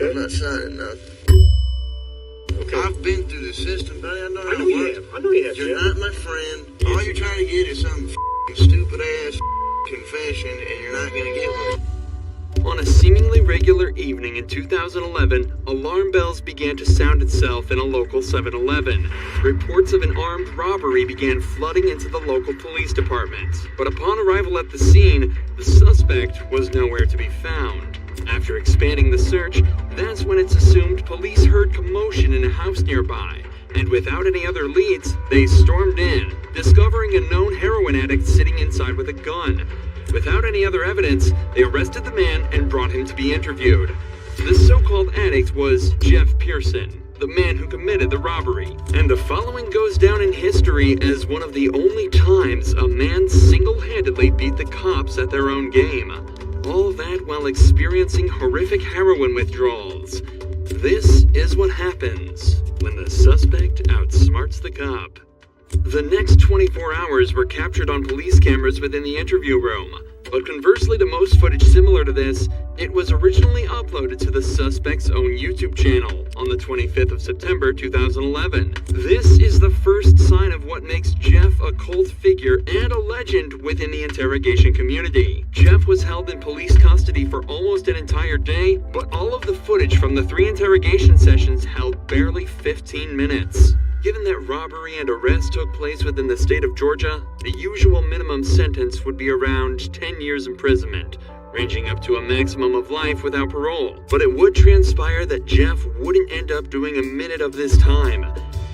Okay. I'm not signing nothing. Okay. I've been through the system, buddy. I know I how know it you works. have. I know you have, You're Jeff. not my friend. All you're trying to get is some stupid ass confession, and you're not gonna get one. On a seemingly regular evening in 2011, alarm bells began to sound itself in a local 7-Eleven. Reports of an armed robbery began flooding into the local police department. But upon arrival at the scene, the suspect was nowhere to be found. After expanding the search, that's when it's assumed police heard commotion in a house nearby. And without any other leads, they stormed in, discovering a known heroin addict sitting inside with a gun. Without any other evidence, they arrested the man and brought him to be interviewed. This so-called addict was Jeff Pearson, the man who committed the robbery. And the following goes down in history as one of the only times a man single-handedly beat the cops at their own game. All that while experiencing horrific heroin withdrawals. This is what happens when the suspect outsmarts the cop. The next 24 hours were captured on police cameras within the interview room, but conversely to most footage similar to this, it was originally uploaded to the suspect's own YouTube channel on the 25th of September 2011. This is the first sign of what makes Jeff a cult figure and a legend within the interrogation community. Jeff was held in police custody for almost an entire day, but all of the footage from the 3 interrogation sessions held barely 15 minutes. Given that robbery and arrest took place within the state of Georgia, the usual minimum sentence would be around 10 years imprisonment, ranging up to a maximum of life without parole. But it would transpire that Jeff wouldn't end up doing a minute of this time.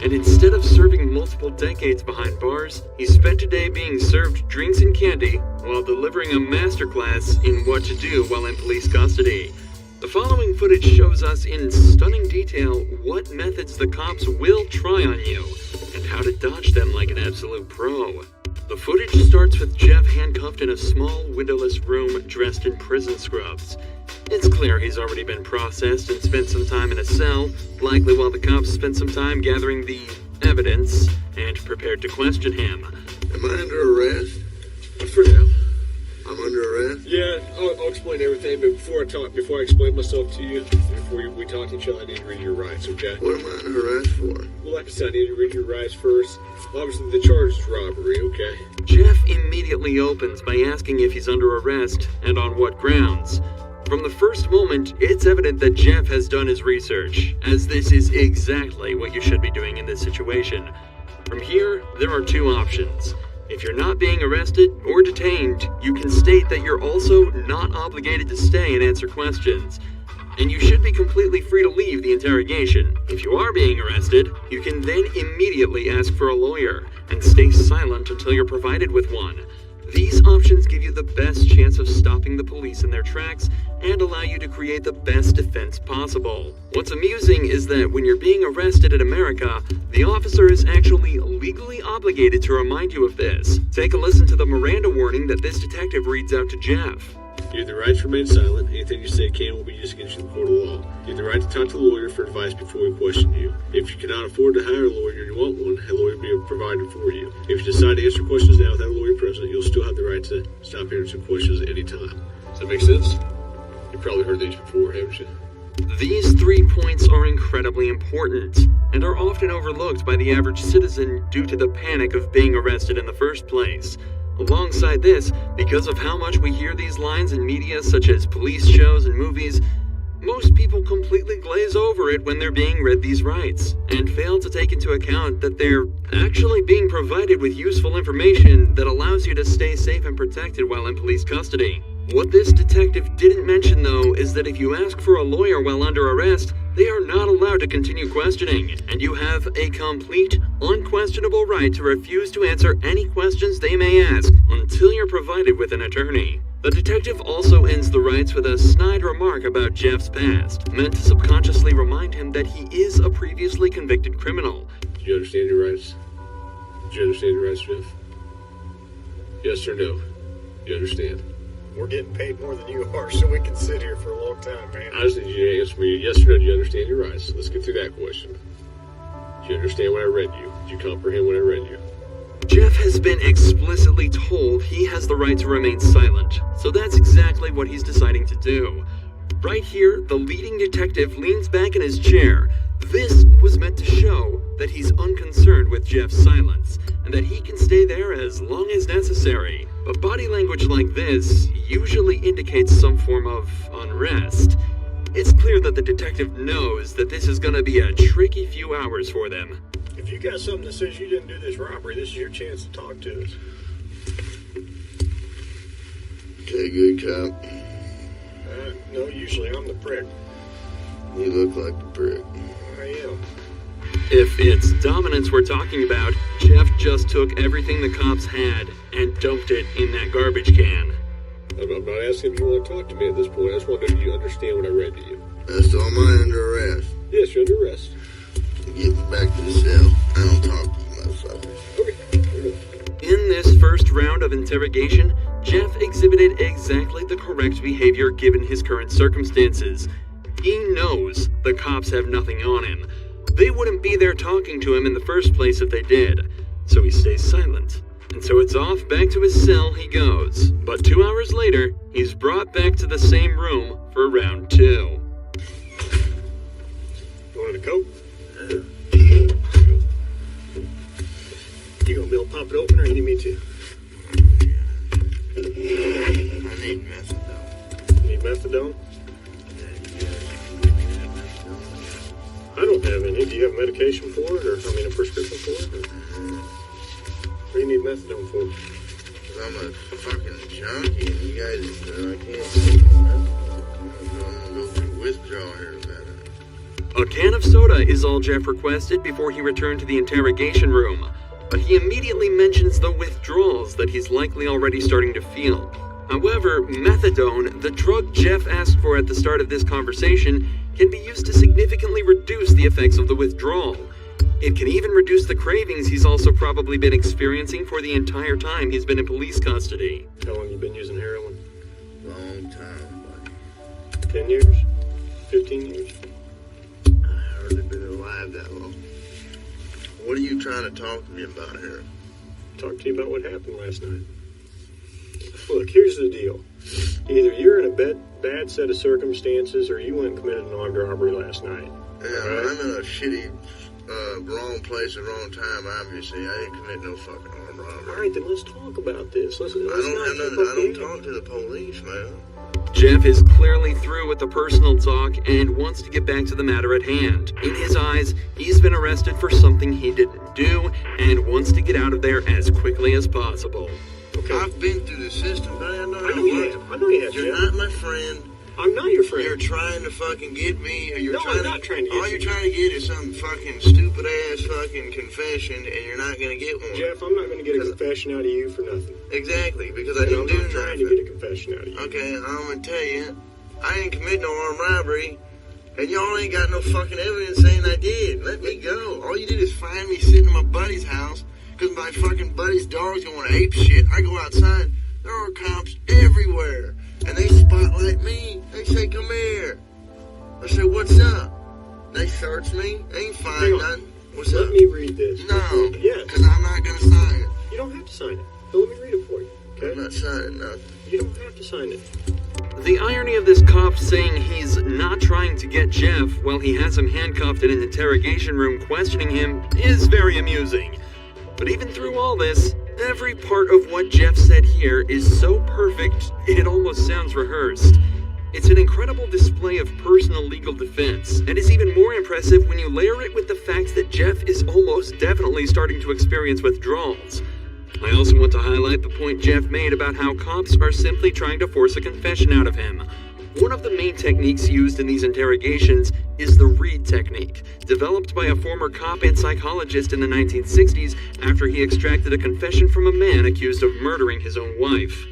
And instead of serving multiple decades behind bars, he spent a day being served drinks and candy while delivering a masterclass in what to do while in police custody. The following footage shows us in stunning detail what methods the cops will try on you and how to dodge them like an absolute pro. The footage starts with Jeff handcuffed in a small windowless room dressed in prison scrubs. It's clear he's already been processed and spent some time in a cell, likely while the cops spent some time gathering the evidence and prepared to question him. Am I under arrest? For now. I'm under arrest? Yeah, I'll explain everything, but before I explain myself to you, before we talk to each other, I need to read your rights, okay? What am I under arrest for? Well, like I said, I need to read your rights first. Obviously, the charge is robbery, okay? Jeff immediately opens by asking if he's under arrest and on what grounds. From the first moment, it's evident that Jeff has done his research, as this is exactly what you should be doing in this situation. From here, there are 2 options. If you're not being arrested or detained, you can state that you're also not obligated to stay and answer questions. And you should be completely free to leave the interrogation. If you are being arrested, you can then immediately ask for a lawyer and stay silent until you're provided with one. These options give you the best chance of stopping the police in their tracks and allow you to create the best defense possible. What's amusing is that when you're being arrested in America, the officer is actually legally obligated to remind you of this. Take a listen to the Miranda warning that this detective reads out to Jeff. You have the right to remain silent. Anything you say can will be used against you in the court of law. You have the right to talk to a lawyer for advice before we question you. If you cannot afford to hire a lawyer and you want one, a lawyer will be provided for you. If you decide to answer questions now without a lawyer present, you'll still have the right to stop answering questions at any time. Does that make sense? You've probably heard these before, haven't you? These 3 points are incredibly important and are often overlooked by the average citizen due to the panic of being arrested in the first place. Alongside this, because of how much we hear these lines in media such as police shows and movies, most people completely glaze over it when they're being read these rights, and fail to take into account that they're actually being provided with useful information that allows you to stay safe and protected while in police custody. What this detective didn't mention though is that if you ask for a lawyer while under arrest, they are not allowed to continue questioning, and you have a complete, unquestionable right to refuse to answer any questions they may ask until you're provided with an attorney. The detective also ends the rights with a snide remark about Jeff's past, meant to subconsciously remind him that he is a previously convicted criminal. Do you understand your rights? Do you understand your rights, Jeff? Yes or no? You understand? We're getting paid more than you are, so we can sit here for a long time, man. I just need you to answer me yes or no. Do you understand your rights? Let's get through that question. Do you understand what I read you? Did you comprehend what I read you? Jeff has been explicitly told he has the right to remain silent, so that's exactly what he's deciding to do. Right here, the leading detective leans back in his chair. This was meant to show that he's unconcerned with Jeff's silence, and that he can stay there as long as necessary. But body language like this usually indicates some form of unrest. It's clear that the detective knows that this is gonna be a tricky few hours for them. If you got something that says you didn't do this robbery, this is your chance to talk to us. Okay, good cop. No, usually I'm the prick. You look like the prick. I am. If it's dominance we're talking about, Jeff just took everything the cops had and dumped it in that garbage can. I'm not asking if you want to talk to me at this point. I just want to know if you understand what I read to you. That's all my under arrest. Yes, you're under arrest. Get back to the cell. I don't talk to you, motherfuckers. Okay. In this first round of interrogation, Jeff exhibited exactly the correct behavior given his current circumstances. He knows the cops have nothing on him. They wouldn't be there talking to him in the first place if they did, so he stays silent. And so it's off back to his cell he goes. But 2 hours later, he's brought back to the same room for round 2. You wanted a Coke? You gonna be able to pop it open or you need me to? I need methadone. You need methadone? I don't have any. Do you have medication for it, or a prescription for it? What do you need methadone for? I'm a fucking junkie, and you guys, I can't take methadone. I'm gonna go through withdrawal here in a minute. A can of soda is all Jeff requested before he returned to the interrogation room, but he immediately mentions the withdrawals that he's likely already starting to feel. However, methadone, the drug Jeff asked for at the start of this conversation, can be used to significantly reduce the effects of the withdrawal. It can even reduce the cravings he's also probably been experiencing for the entire time he's been in police custody. How long you been using heroin? Long time, buddy. 10 years? 15 years? I hardly been alive that long. What are you trying to talk to me about here? Talk to you about what happened last night. Look, here's the deal. Either you're in a bad set of circumstances or you went and committed an armed robbery last night. Yeah, Right. I'm in a shitty, wrong place at wrong time, obviously. I ain't commit no fucking armed robbery. All right, then let's talk about this. Let's I not don't keep have nothing. up I don't the talk to the police, man. Jeff is clearly through with the personal talk and wants to get back to the matter at hand. In his eyes, he's been arrested for something he didn't do and wants to get out of there as quickly as possible. Okay. I've been through the system, but I know I know you have. I know you have, You're Jeff. not my friend. I'm not your friend. You're trying to fucking get me, or you're No, trying I'm not trying to get all you. you're trying to get is some fucking stupid ass fucking confession, and you're not gonna get one. Jeff, I'm not going to get a confession out of you for nothing. Exactly, because I And didn't I'm do not trying nothing. to get a confession out of you. Okay, I'm gonna tell you, I ain't commit no armed robbery, and y'all ain't got no fucking evidence saying I did. Let me go. All you did is find me sitting in my buddy's house, because my fucking buddy's dog's going ape shit. I go outside, there are cops everywhere, and they spotlight me. They say, come here. I say, what's up? They search me. They ain't Hang find on. nothing. What's Let up? me read this. No, Yes. because I'm not gonna sign it. You don't have to sign it. But let me read it for you, I'm okay? not signing nothing. You don't have to sign it. The irony of this cop saying he's not trying to get Jeff while he has him handcuffed in an interrogation room questioning him is very amusing. But even through all this, every part of what Jeff said here is so perfect, it almost sounds rehearsed. It's an incredible display of personal legal defense, and is even more impressive when you layer it with the fact that Jeff is almost definitely starting to experience withdrawals. I also want to highlight the point Jeff made about how cops are simply trying to force a confession out of him. One of the main techniques used in these interrogations is the Reid technique, developed by a former cop and psychologist in the 1960s after he extracted a confession from a man accused of murdering his own wife.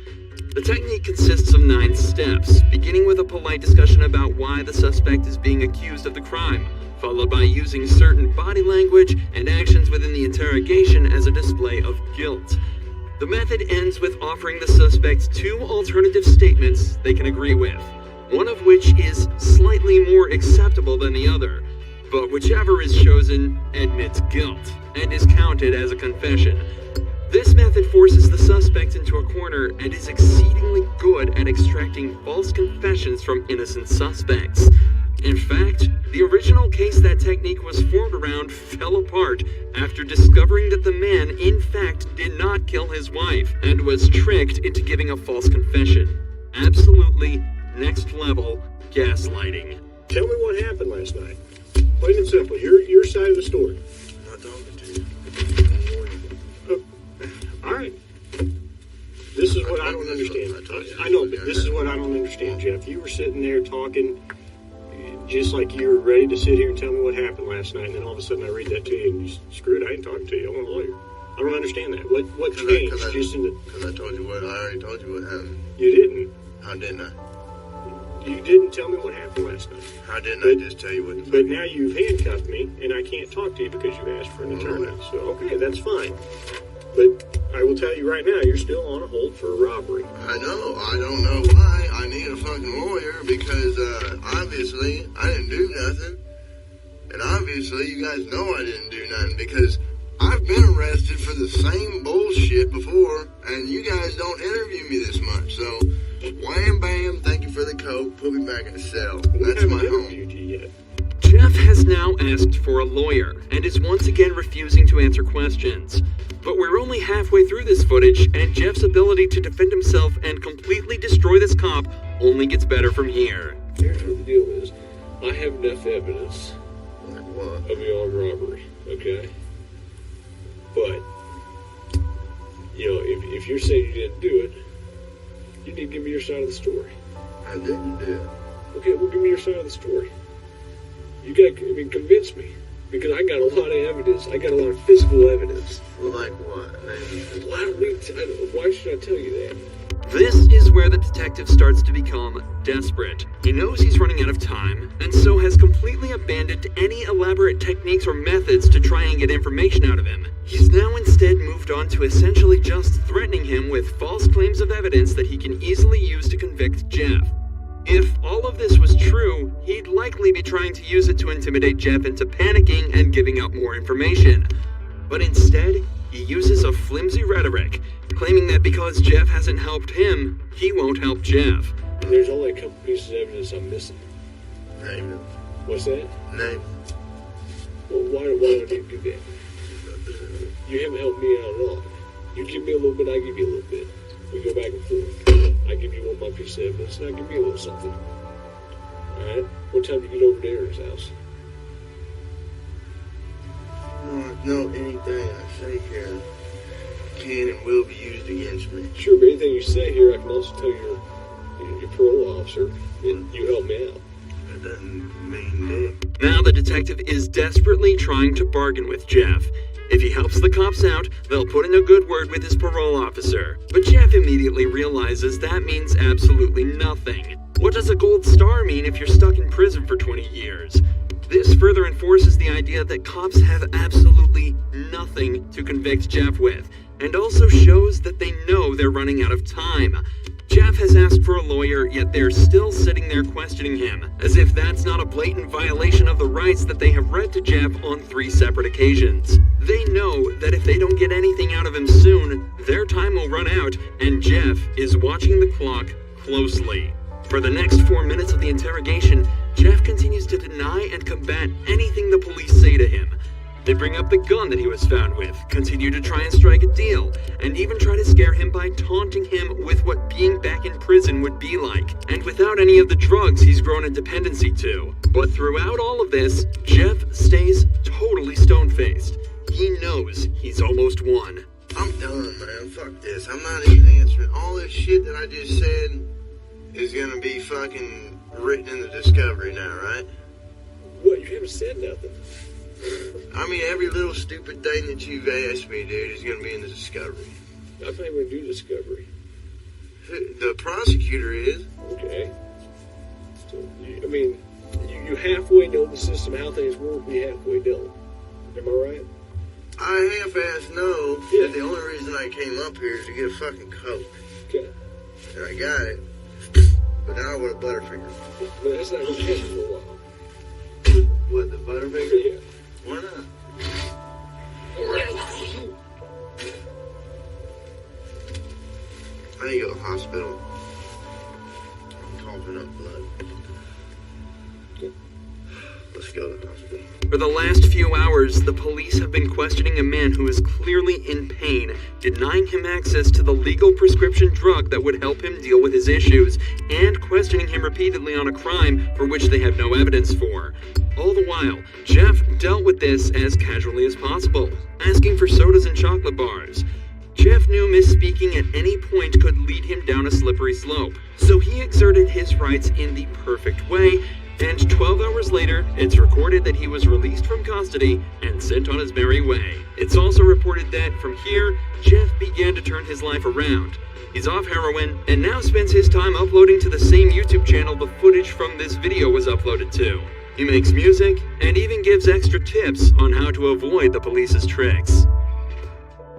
The technique consists of 9 steps, beginning with a polite discussion about why the suspect is being accused of the crime, followed by using certain body language and actions within the interrogation as a display of guilt. The method ends with offering the suspect 2 alternative statements they can agree with, one of which is slightly more acceptable than the other, but whichever is chosen admits guilt and is counted as a confession. This method forces the suspect into a corner and is exceedingly good at extracting false confessions from innocent suspects. In fact, the original case that technique was formed around fell apart after discovering that the man, in fact, did not kill his wife and was tricked into giving a false confession. Absolutely next level gaslighting. Tell me what happened last night. Plain and simple, your side of the story. I'm not talking to you. All right. This is what I don't understand. I know, but this is what I don't understand, Jeff. You were sitting there talking just like you were ready to sit here and tell me what happened last night, and then all of a sudden I read that to you and you screw it, I ain't talking to you. I want a lawyer. I don't understand that. What changed? Because I told you what, I already told you what happened. You didn't. How didn't I? You didn't tell me what happened last night. How didn't I just tell you what the But now you've handcuffed me, and I can't talk to you because you asked for an attorney. So, okay, that's fine. But I will tell you right now, you're still on a hold for a robbery. I know. I don't know why I need a fucking lawyer because obviously I didn't do nothing. And obviously you guys know I didn't do nothing because I've been arrested for the same bullshit before and you guys don't interview me this much. So, wham bam, thank you for the coke, put me back in the cell. That's my home. Interviewed you yet. Jeff has now asked for a lawyer and is once again refusing to answer questions. But we're only halfway through this footage, and Jeff's ability to defend himself and completely destroy this cop only gets better from here. Here's what the deal is. I have enough evidence Like what? of the armed robbery, okay? But, you know, if you're saying you didn't do it, you need to give me your side of the story. I didn't do it. Okay, well, give me your side of the story. You gotta, convince me. Because I got a lot of evidence. I got a lot of physical evidence. Like what? Why should I tell you that? This is where the detective starts to become desperate. He knows he's running out of time, and so has completely abandoned any elaborate techniques or methods to try and get information out of him. He's now instead moved on to essentially just threatening him with false claims of evidence that he can easily use to convict Jeff. If all of this was true, he'd likely be trying to use it to intimidate Jeff into panicking and giving out more information. But instead, he uses a flimsy rhetoric, claiming that because Jeff hasn't helped him, he won't help Jeff. And there's only a couple pieces of evidence I'm missing. Name it. What's that? Name Well, why don't you do that? You haven't helped me out at all. You give me a little bit, I give you a little bit. We go back and forth. I give you one of my piece of evidence, and I give you a little something. Alright? What time do you get over to Aaron's house? No, anything I say here can and will be used against me. Sure, but anything you say here, I can also tell your parole officer, and you help me out. That doesn't mean dick. Now the detective is desperately trying to bargain with Jeff. If he helps the cops out, they'll put in a good word with his parole officer. But Jeff immediately realizes that means absolutely nothing. What does a gold star mean if you're stuck in prison for 20 years? This further enforces the idea that cops have absolutely nothing to convict Jeff with, and also shows that they know they're running out of time. Jeff has asked for a lawyer, yet they're still sitting there questioning him, as if that's not a blatant violation of the rights that they have read to Jeff on 3 separate occasions. They know that if they don't get anything out of him soon, their time will run out, and Jeff is watching the clock closely. For the next 4 minutes of the interrogation, Jeff continues to deny and combat anything the police say to him. They bring up the gun that he was found with, continue to try and strike a deal, and even try to scare him by taunting him with what being back in prison would be like, and without any of the drugs he's grown a dependency to. But throughout all of this, Jeff stays totally stone-faced. He knows he's almost won. I'm done, man. Fuck this. I'm not even answering. All this shit that I just said is gonna be fucking written in the discovery now, right? What? You haven't said nothing. I mean, every little stupid thing that you've asked me, dude, is gonna be in the discovery. I'm not even going to do discovery. The prosecutor is. Okay. So, you halfway know the system, how things work, we halfway don't. Am I right? I half-ass know Yeah. that the only reason I came up here is to get a fucking Coke. Okay. And I got it. But now I want a Butterfinger. But that's not going to happen for a while. What, the Butterfinger? Yeah. Why not? Let's go to the hospital. For the last few hours, the police have been questioning a man who is clearly in pain, denying him access to the legal prescription drug that would help him deal with his issues, and questioning him repeatedly on a crime for which they have no evidence for. All the while, Jeff dealt with this as casually as possible, asking for sodas and chocolate bars. Jeff knew misspeaking at any point could lead him down a slippery slope, so he exerted his rights in the perfect way, and 12 hours later, it's recorded that he was released from custody and sent on his merry way. It's also reported that from here, Jeff began to turn his life around. He's off heroin and now spends his time uploading to the same YouTube channel the footage from this video was uploaded to. He makes music and even gives extra tips on how to avoid the police's tricks.